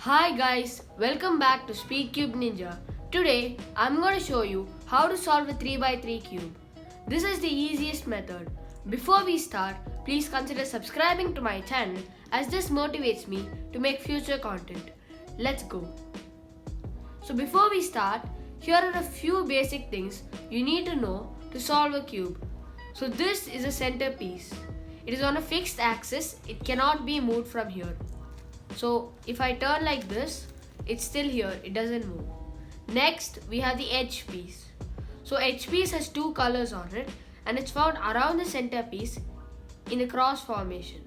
Hi guys, welcome back to SpeedCube Ninja. Today I'm going to show you how to solve a 3x3 cube. This is the easiest method. Before we start, please consider subscribing to my channel as this motivates me to make future content. Let's go. So before we start, here are a few basic things you need to know to solve a cube. So this is a centerpiece. It is on a fixed axis, it cannot be moved from here. So if I turn like this, it's still here, it doesn't move. Next, we have the edge piece. So edge piece has two colors on it and it's found around the centerpiece in a cross formation.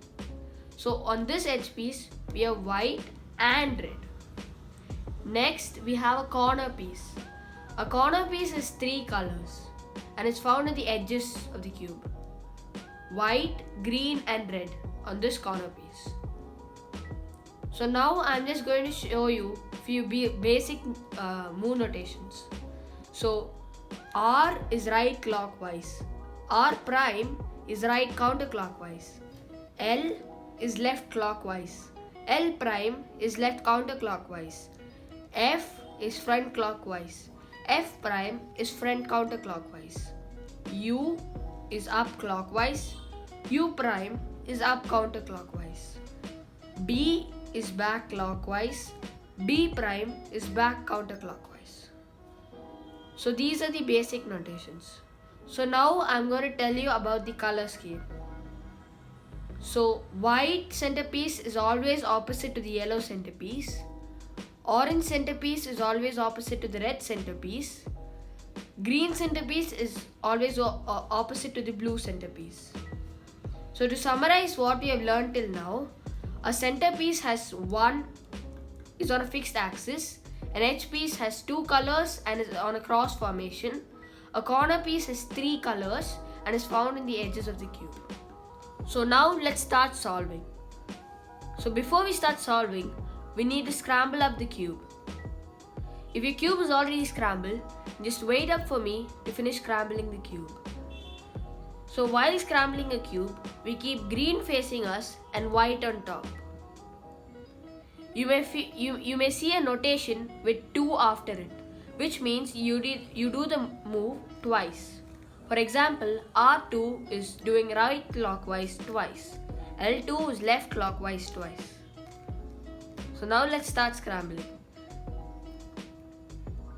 So on this edge piece, we have white and red. Next, we have a corner piece. A corner piece has three colors and it's found at the edges of the cube. White, green and red on this corner piece. So now I'm just going to show you few basic move notations. So R is right clockwise, R prime is right counterclockwise, L is left clockwise, L prime is left counterclockwise, F is front clockwise, F prime is front counterclockwise, U is up clockwise, U prime is up counterclockwise, B is back clockwise, B prime is back counterclockwise. So these are the basic notations. So now I'm going to tell you about the color scheme. So white centerpiece is always opposite to the yellow centerpiece. Orange centerpiece is always opposite to the red centerpiece. Green centerpiece is always opposite to the blue centerpiece. So to summarize what we have learned till now, a centerpiece is on a fixed axis, an edge piece has two colors and is on a cross formation, a corner piece has three colors and is found in the edges of the cube. So now let's start solving. So before we start solving, we need to scramble up the cube. If your cube is already scrambled, just wait up for me to finish scrambling the cube. So while scrambling a cube, we keep green facing us and white on top. You may see a notation with 2 after it, which means you do the move twice. For example, R2 is doing right clockwise twice, L2 is left clockwise twice. So now let's start scrambling.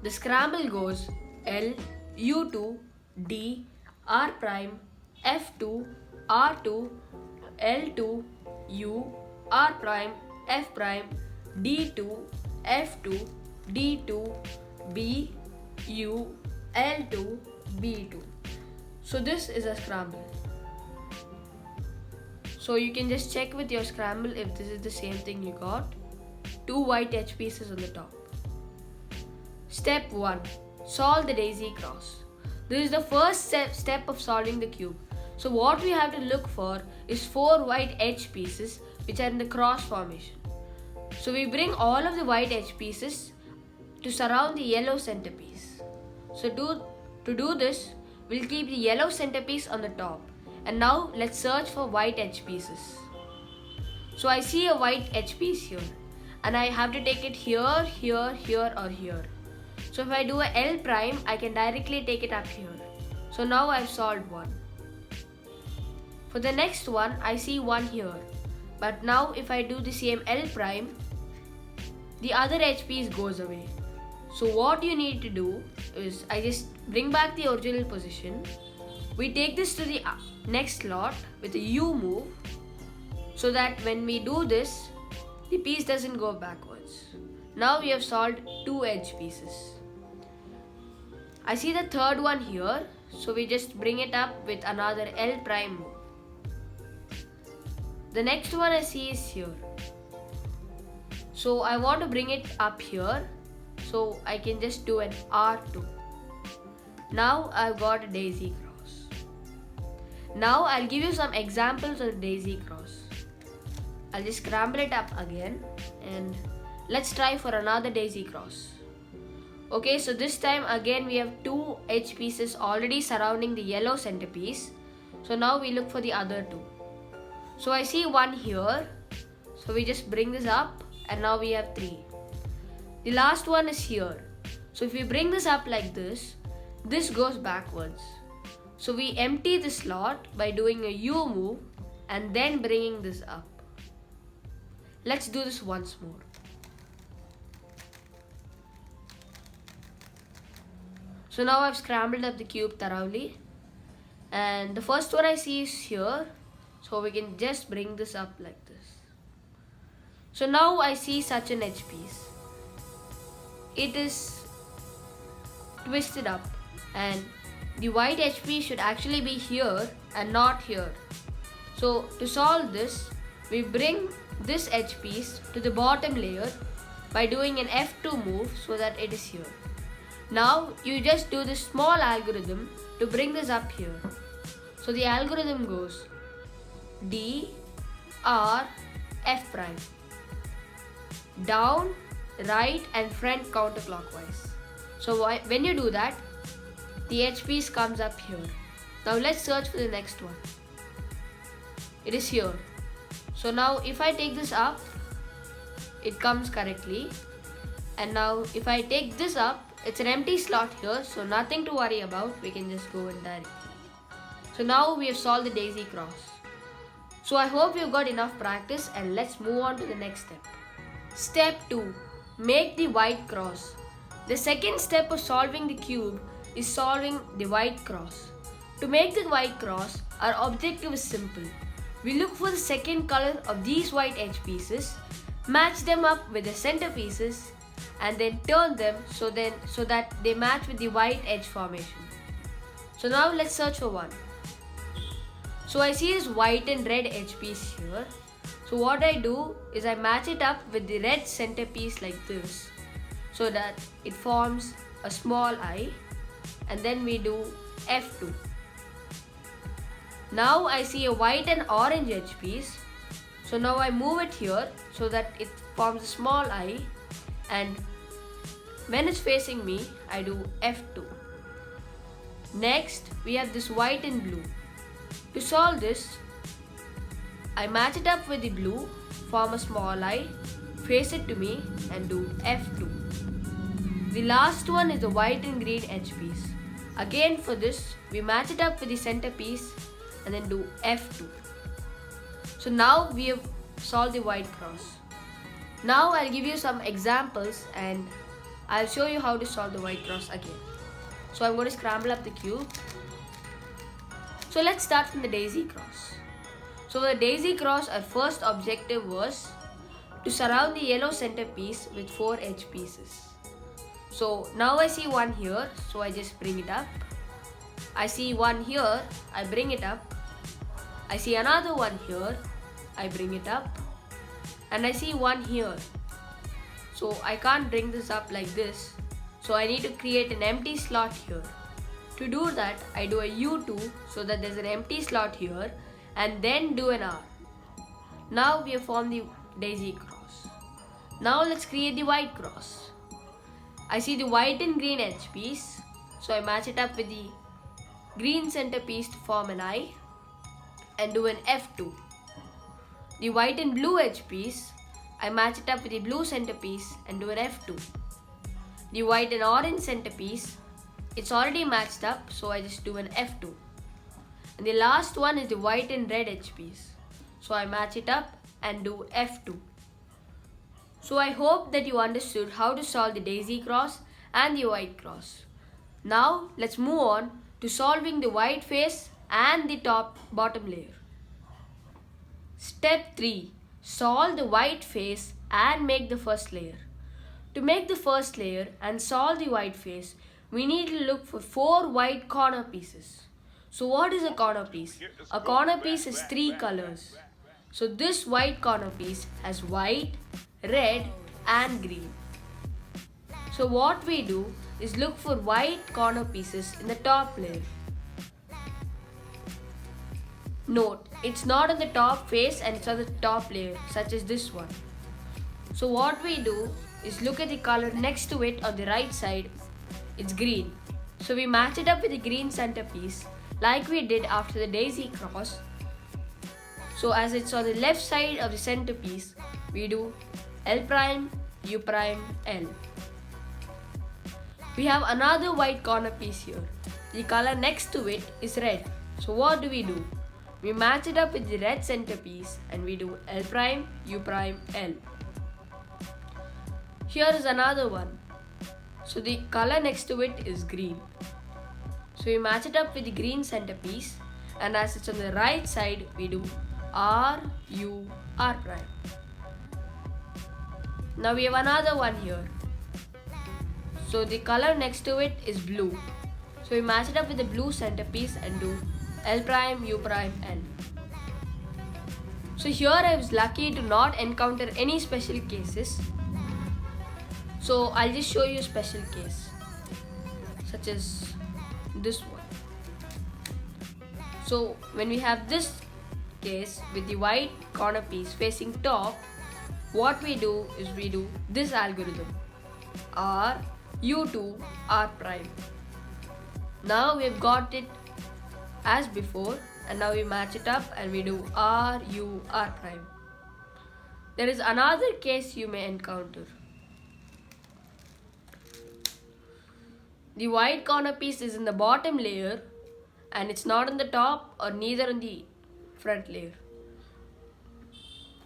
The scramble goes L, U2, D, R prime, F2, R2, L2, U, R prime, F prime, D2, F2, D2, B, U, L2, B2. So this is a scramble. So you can just check with your scramble if this is the same thing you got. 2 white edge pieces on the top. Step 1. Solve the daisy cross. This is the first step of solving the cube. So what we have to look for is 4 white edge pieces which are in the cross formation. So we bring all of the white edge pieces to surround the yellow centerpiece. So to do this, we'll keep the yellow centerpiece on the top. And now let's search for white edge pieces. So I see a white edge piece here. And I have to take it here, here, here or here. So if I do a L prime, I can directly take it up here. So now I've solved one. For the next one, I see one here. But now if I do the same L prime, the other edge piece goes away. So what you need to do is I just bring back the original position. We take this to the next slot with a U move so that when we do this, the piece doesn't go backwards. Now we have solved 2 edge pieces. I see the third one here, so we just bring it up with another L prime move. The next one I see is here. So I want to bring it up here, so I can just do an R2. Now I've got a daisy cross. Now I'll give you some examples of daisy cross. I'll just scramble it up again and let's try for another daisy cross. Okay, so this time again we have 2 edge pieces already surrounding the yellow centerpiece. So now we look for the other 2. So I see one here. So we just bring this up and now we have 3. The last one is here. So if we bring this up like this goes backwards. So we empty the slot by doing a U move and then bringing this up. Let's do this once more. So now I've scrambled up the cube thoroughly, and the first one I see is here, so we can just bring this up like this. So now I see such an edge piece. It is twisted up, and the white edge piece should actually be here and not here. So to solve this, we bring this edge piece to the bottom layer by doing an F2 move so that it is here. Now you just do this small algorithm to bring this up here. So the algorithm goes D, R, F prime. Down, right and front counterclockwise. So when you do that, the edge piece comes up here. Now let's search for the next one. It is here. So now if I take this up, it comes correctly. And now if I take this up, it's an empty slot here, so nothing to worry about. We can just go in directly. So now we have solved the daisy cross. So I hope you've got enough practice, and let's move on to the next step. Step 2. Make the white cross. The second step of solving the cube is solving the white cross. To make the white cross, our objective is simple. We look for the second color of these white edge pieces, match them up with the center pieces, and then turn them so that they match with the white edge formation. So now let's search for one. So I see this white and red edge piece here. So what I do is I match it up with the red center piece like this, so that it forms a small eye, and then we do F2. Now I see a white and orange edge piece. So now I move it here so that it forms a small eye, and when it's facing me, I do F2. Next, we have this white and blue. To solve this, I match it up with the blue, form a small eye, face it to me and do F2. The last one is the white and green edge piece. Again for this, we match it up with the center piece and then do F2. So now we have solved the white cross. Now I'll give you some examples and I'll show you how to solve the white cross again. So I'm going to scramble up the cube. So let's start from the daisy cross. So for the daisy cross, our first objective was to surround the yellow centerpiece with 4 edge pieces. So now I see one here, so I just bring it up. I see one here, I bring it up. I see another one here, I bring it up. And I see one here. So I can't bring this up like this. So I need to create an empty slot here. To do that, I do a U2 so that there's an empty slot here, and then do an R. Now we have formed the daisy cross. Now let's create the white cross. I see the white and green edge piece, so I match it up with the green center piece to form an eye and do an F2. The white and blue edge piece, I match it up with the blue center piece and do an F2. The white and orange center piece, it's already matched up, so I just do an F2. And the last one is the white and red edge piece. So I match it up and do F2. So I hope that you understood how to solve the daisy cross and the white cross. Now let's move on to solving the white face and the bottom layer. Step 3. Solve the white face and make the first layer. To make the first layer and solve the white face, we need to look for 4 white corner pieces. So what is a corner piece? A corner piece has 3 colors. So this white corner piece has white, red and green. So what we do is look for white corner pieces in the top layer. Note, it's not on the top face and it's on the top layer, such as this one. So what we do is look at the color next to it on the right side. It's green. So we match it up with the green centerpiece like we did after the daisy cross. So as it's on the left side of the centerpiece, we do L prime, U prime, L. We have another white corner piece here. The color next to it is red. So what do? We match it up with the red centerpiece and we do L prime, U prime, L. Here is another one. So the color next to it is green. So we match it up with the green centerpiece, and as it's on the right side, we do R, U, R prime. Now we have another one here. So the color next to it is blue. So we match it up with the blue centerpiece and do L prime, U prime, L. So here I was lucky to not encounter any special cases. So I'll just show you a special case, such as this one. So when we have this case with the white corner piece facing top, what we do is we do this algorithm, R, U2, R prime. Now we've got it as before, and now we match it up and we do R, U, R prime. There is another case you may encounter. The white corner piece is in the bottom layer and it's not on the top or neither on the front layer.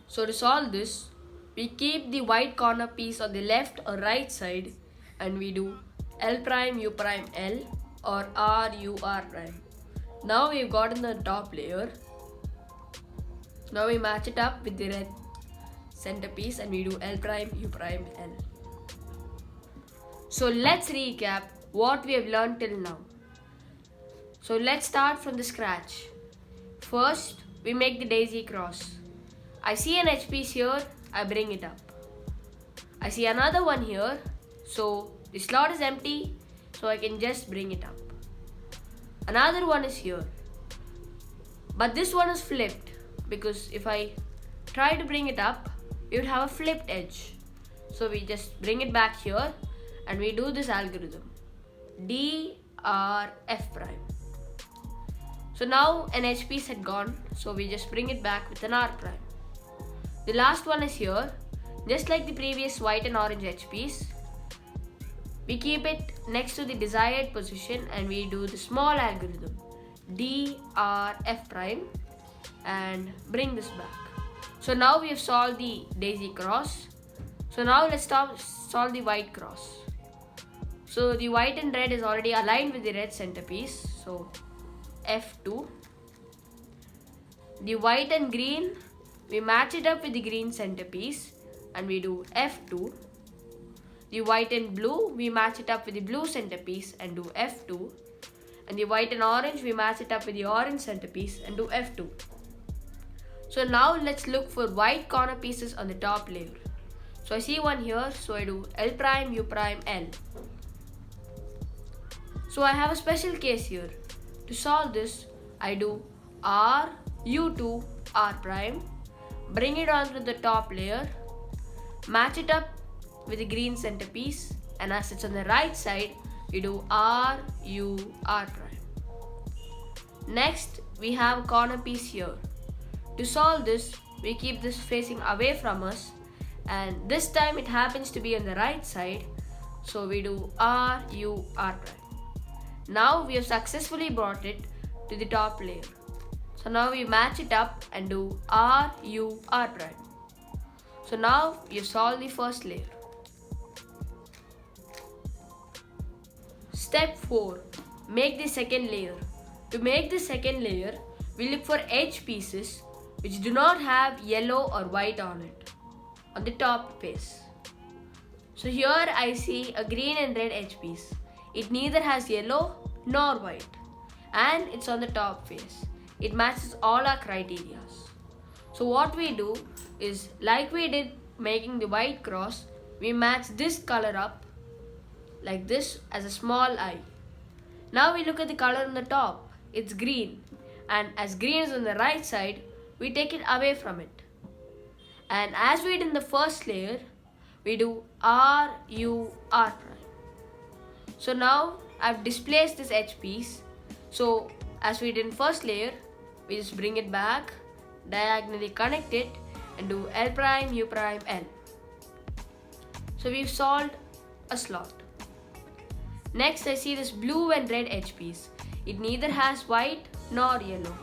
So to solve this, we keep the white corner piece on the left or right side and we do L prime, U prime, L or R, U, R prime. Now we've gotten the top layer. Now we match it up with the red centerpiece and we do L prime, U prime, L. So let's recap what we have learned till now. So let's start from the scratch. First, we make the daisy cross. I see an edge piece here, I bring it up. I see another one here, so the slot is empty, so I can just bring it up. Another one is here, but this one is flipped because if I try to bring it up, we would have a flipped edge. So we just bring it back here and we do this algorithm, D, R, F prime. So now an edge piece had gone, so we just bring it back with an R prime. The last one is here, just like the previous white and orange edge piece. We keep it next to the desired position and we do the small algorithm, D, R, F prime, and bring this back. So now we have solved the daisy cross. So now let's solve the white cross. So the white and red is already aligned with the red centerpiece, so F2. The white and green, we match it up with the green centerpiece and we do F2. The white and blue, we match it up with the blue centerpiece and do F2. And the white and orange, we match it up with the orange centerpiece and do F2. So now let's look for white corner pieces on the top layer. So I see one here, so I do L prime, U prime, L. So I have a special case here. To solve this, I do R, U2, R prime, bring it onto the top layer, match it up with the green centerpiece, and as it's on the right side, we do R, U, R prime. Next, we have a corner piece here. To solve this, we keep this facing away from us, and this time it happens to be on the right side, so we do R, U, R prime. Now we have successfully brought it to the top layer. So now we match it up and do R, U, R prime. So now we have solved the first layer. Step 4. Make the second layer. To make the second layer, we look for edge pieces which do not have yellow or white on it, on the top face. So here I see a green and red edge piece. It neither has yellow nor white, and it's on the top face. It matches all our criteria. So what we do is, like we did making the white cross, we match this color up like this as a small eye. Now we look at the color on the top. It's green, and as green is on the right side, we take it away from it. And as we did in the first layer, we do R, U, R prime. So now I've displaced this edge piece. So as we did in first layer, we just bring it back, diagonally connect it and do L prime, U prime, L. So we've solved a slot. Next I see this blue and red edge piece. It neither has white nor yellow.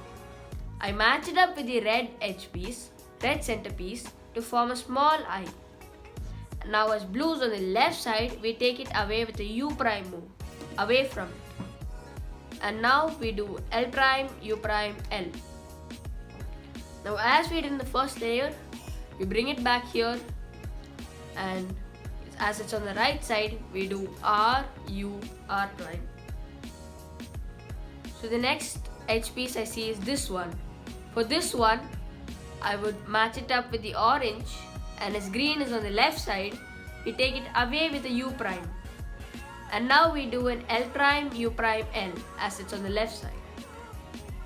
I match it up with the red edge piece, red centerpiece, to form a small eye. Now as blue's on the left side, we take it away with a U prime move, away from it. And now we do L prime, U prime, L. Now as we did in the first layer, we bring it back here, and as it's on the right side, we do R, U, R prime. So the next edge piece I see is this one. For this one, I would match it up with the orange, and as green is on the left side, we take it away with a U prime. And now we do an L prime, U prime, L as it's on the left side.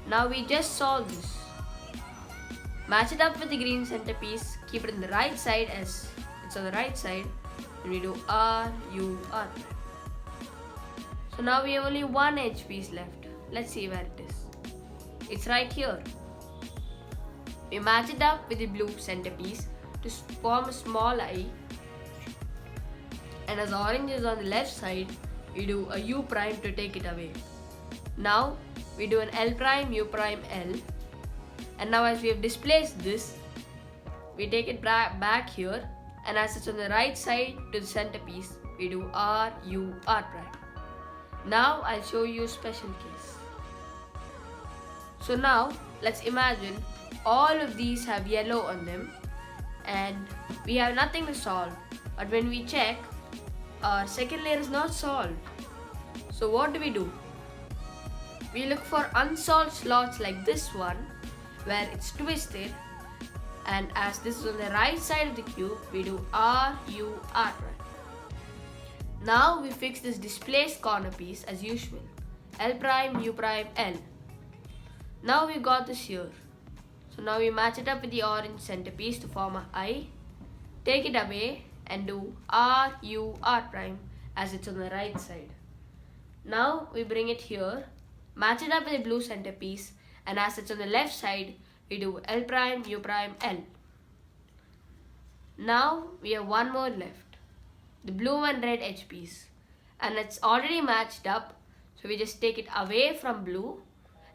Now we just solve this. Match it up with the green centerpiece, keep it on the right side as it's on the right side, and we do R, U, R prime. So now we have only one edge piece left. Let's see where it is. It's right here. We match it up with the blue centerpiece to form a small eye, and as orange is on the left side, we do a U prime to take it away. Now we do an L prime, U prime, L, and now as we have displaced this, we take it back here, and as it's on the right side to the centerpiece, we do R, U, R prime. Now I'll show you a special case. So now let's imagine all of these have yellow on them and we have nothing to solve, but when we check, our second layer is not solved. So what do? We look for unsolved slots like this one where it's twisted, and as this is on the right side of the cube, we do R, U, R prime. Now we fix this displaced corner piece as usual, L prime, U prime, L. Now we got this here. So now we match it up with the orange centerpiece to form an eye, take it away and do R, U, R prime as it's on the right side. Now we bring it here, match it up with the blue centerpiece, and as it's on the left side, we do L prime, U prime, L. Now we have one more left, the blue and red edge piece, and it's already matched up, so we just take it away from blue,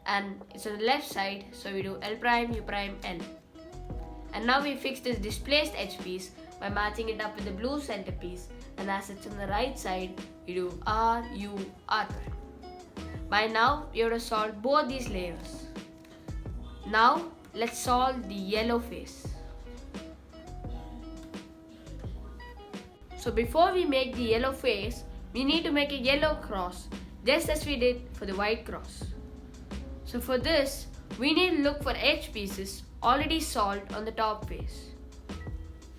and it's on the left side, so we do L prime, U prime, L. And now we fix this displaced edge piece by matching it up with the blue centerpiece, and as it's on the right side, we do R, U, R prime. By now, we have to solve both these layers. Now, let's solve the yellow face. So before we make the yellow face, we need to make a yellow cross, just as we did for the white cross. So for this, we need to look for edge pieces already solved on the top face.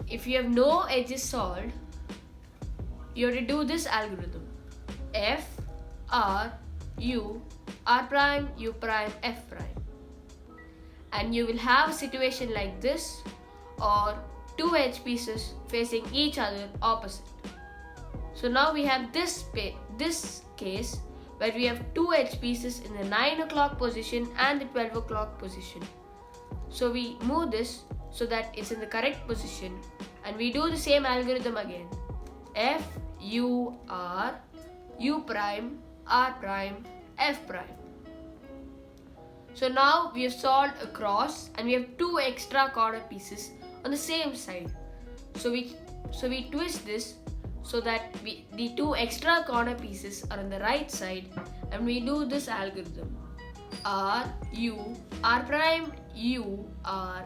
If you have no edges solved, you have to do this algorithm. F, R, U, R prime, U prime, F prime. And you will have a situation like this, or two edge pieces facing each other opposite. So now we have this case where we have two edge pieces in the 9 o'clock position and the 12 o'clock position. So we move this so that it's in the correct position, and we do the same algorithm again. F, U, R, U prime, R prime, F prime. So now we have solved a cross and we have two extra corner pieces on the same side. So we twist this so that the two extra corner pieces are on the right side, and we do this algorithm. R, U, R prime, U, R,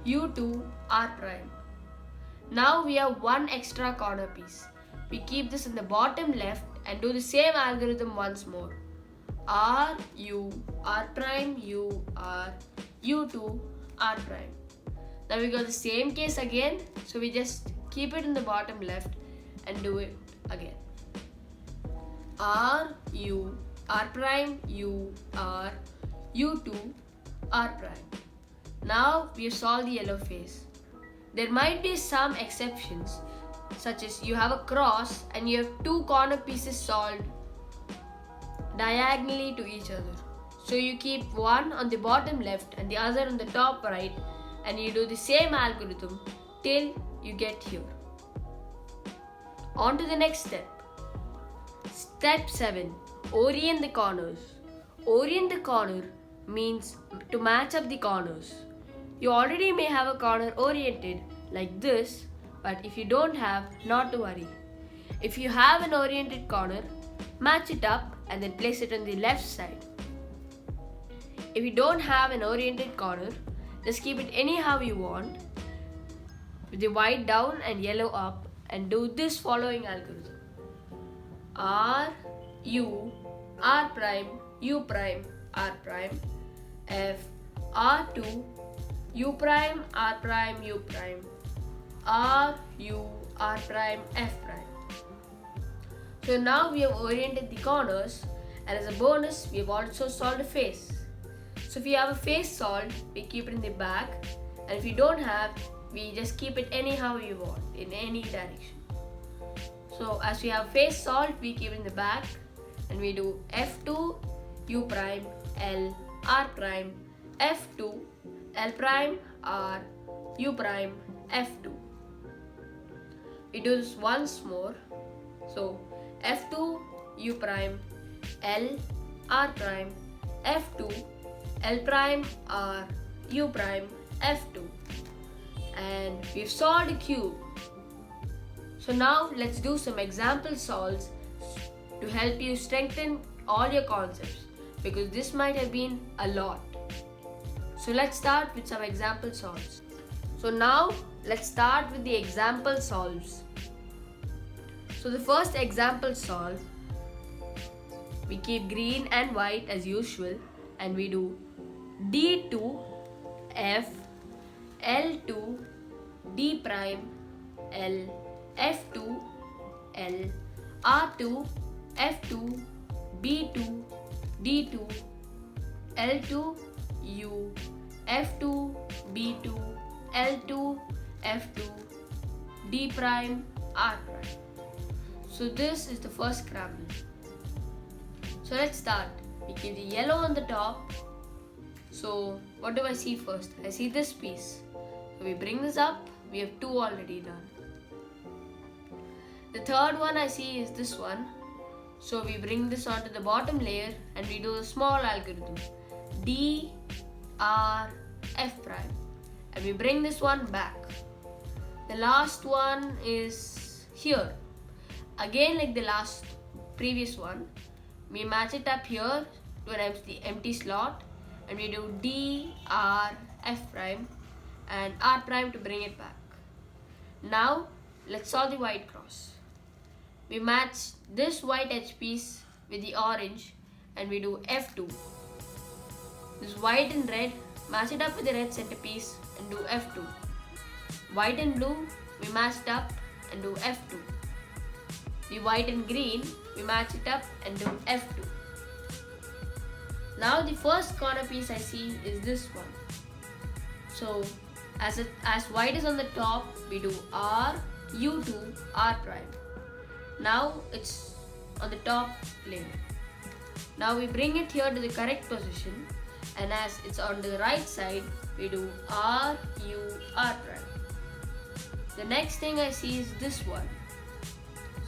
U2, R prime. Now we have one extra corner piece. We keep this in the bottom left and do the same algorithm once more. R, U, R prime, U, R, U2, R prime. Now we got the same case again, so we just keep it in the bottom left and do it again. R, U, R prime, U, R, U2, R prime. Now we have solved the yellow face. There might be some exceptions, such as you have a cross and you have two corner pieces solved diagonally to each other. So you keep one on the bottom left and the other on the top right, and you do the same algorithm till you get here. On to the next step. Step 7. Orient the corners. Orient the corner means to match up the corners. You already may have a corner oriented like this, but if you don't have, not to worry. If you have an oriented corner, match it up and then place it on the left side. If you don't have an oriented corner, just keep it anyhow you want, with the white down and yellow up, and do this following algorithm. R, U, R prime, U prime, R prime, F, R2, U prime, R prime, U prime, R, U, R prime, F prime. So now we have oriented the corners, and as a bonus, we have also solved a face. So if you have a face solved, we keep it in the back, and if you don't have, we just keep it anyhow you want, in any direction. So as we have face solved, we keep it in the back, and we do F2, U prime, L, R prime, F2, L prime, R, U prime, F2. We do this once more. So F2, U prime, L, R prime, F2, L prime, R, U prime, F2. And we've solved a cube. So now let's do some example solves to help you strengthen all your concepts, because this might have been a lot. So let's start with some example solves. So now let's start with the example solves. So the first example solve, we keep green and white as usual, and we do D2, F, L2, D prime, L, F2, L, R2, F2, B2, D2, L2, U, F2, B2, L2, F2, D prime, R prime. So this is the first scramble. So let's start. We keep the yellow on the top. So what do I see first? I see this piece. So we bring this up. We have 2 already done. The third one I see is this one. So we bring this onto the bottom layer and we do a small algorithm. D, R, F prime. And we bring this one back. The last one is here. Again, like the previous one, we match it up here to an empty slot, and we do D, R, F prime and R prime to bring it back. Now let's solve the white cross. We match this white edge piece with the orange and we do F2. This white and red, match it up with the red centerpiece and do F2. White and blue, we match it up and do F2. The white and green, we match it up and do F2. Now the first corner piece I see is this one. So as white is on the top, we do R, U2, R prime. Now it's on the top layer. Now we bring it here to the correct position, and as it's on the right side, we do R, U, R prime. The next thing I see is this one.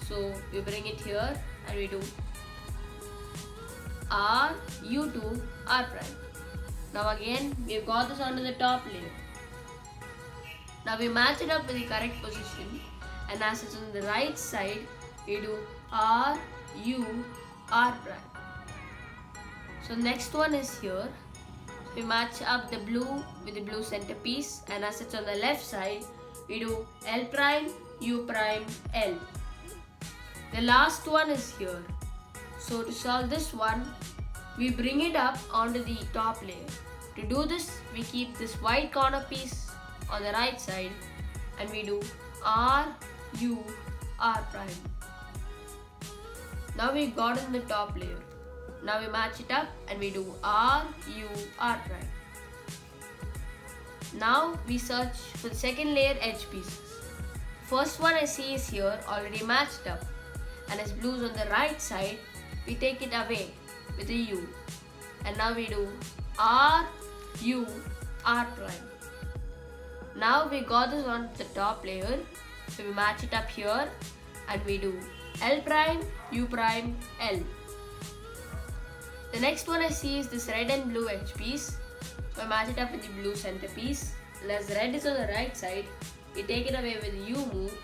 So we bring it here and we do R, U2, R prime. Now again, we've got this onto the top layer. Now we match it up with the correct position, and as it's on the right side, we do R, U, R prime. So next one is here. We match up the blue with the blue centerpiece, and as it's on the left side, we do L prime, U prime, L. The last one is here. So to solve this one, we bring it up onto the top layer. To do this, we keep this white corner piece on the right side and we do R, U, R prime. Now we've got on the top layer. Now we match it up and we do R, U, R prime. Now we search for the second layer edge pieces. First one I see is here, already matched up. And as blue is on the right side, we take it away with a U. And now we do R, U, R prime. Now we got this on the top layer. So we match it up here and we do L prime, U prime, L. The next one I see is this red and blue edge piece. So I match it up with the blue center piece. And as the red is on the right side, we take it away with the U move.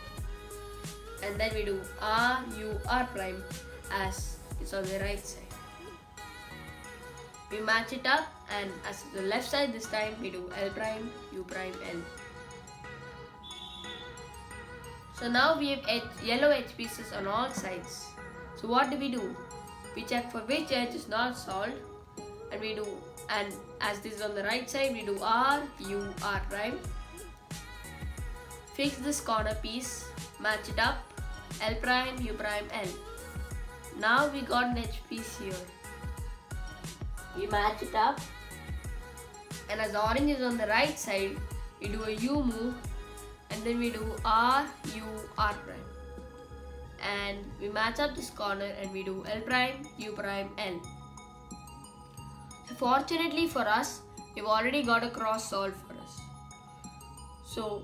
And then we do R, U, R prime as it's on the right side. We match it up, and as the left side this time we do L prime, U prime, L. So now we have yellow edge pieces on all sides. So what do? We check for which edge is not solved, and as this is on the right side we do R, U, R prime. Fix this corner piece, match it up, L prime, U prime, L. Now we got an edge piece here. We match it up, and as the orange is on the right side, we do a U move, and then we do R, U, R prime. And we match up this corner and we do L prime, U prime, L. So fortunately for us, we've already got a cross solved for us. So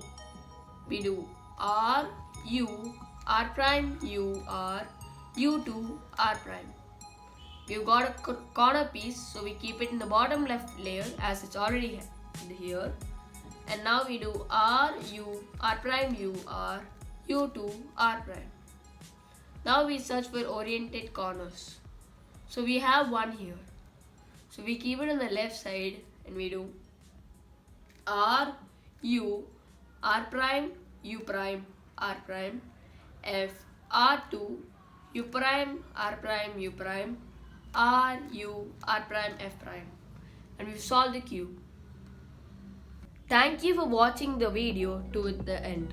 we do R, U, R prime, U, R, U2, R prime. We've got a corner piece, so we keep it in the bottom left layer as it's already here. And now we do R, U, R prime, U, R, U2, R prime. Now we search for oriented corners. So we have one here. So we keep it on the left side and we do R, U, R prime, U prime, R prime, F, R2, U prime, R prime, U prime, R, U, R prime, F prime. And we've solved the cube. Thank you for watching the video to the end.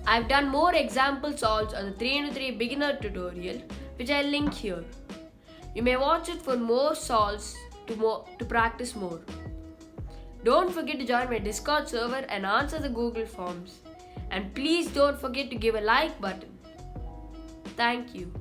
I've done more example solves on the 3x3 beginner tutorial, which I'll link here. You may watch it for more solves to practice more. Don't forget to join my Discord server and answer the Google forms. And please don't forget to give a like button. Thank you.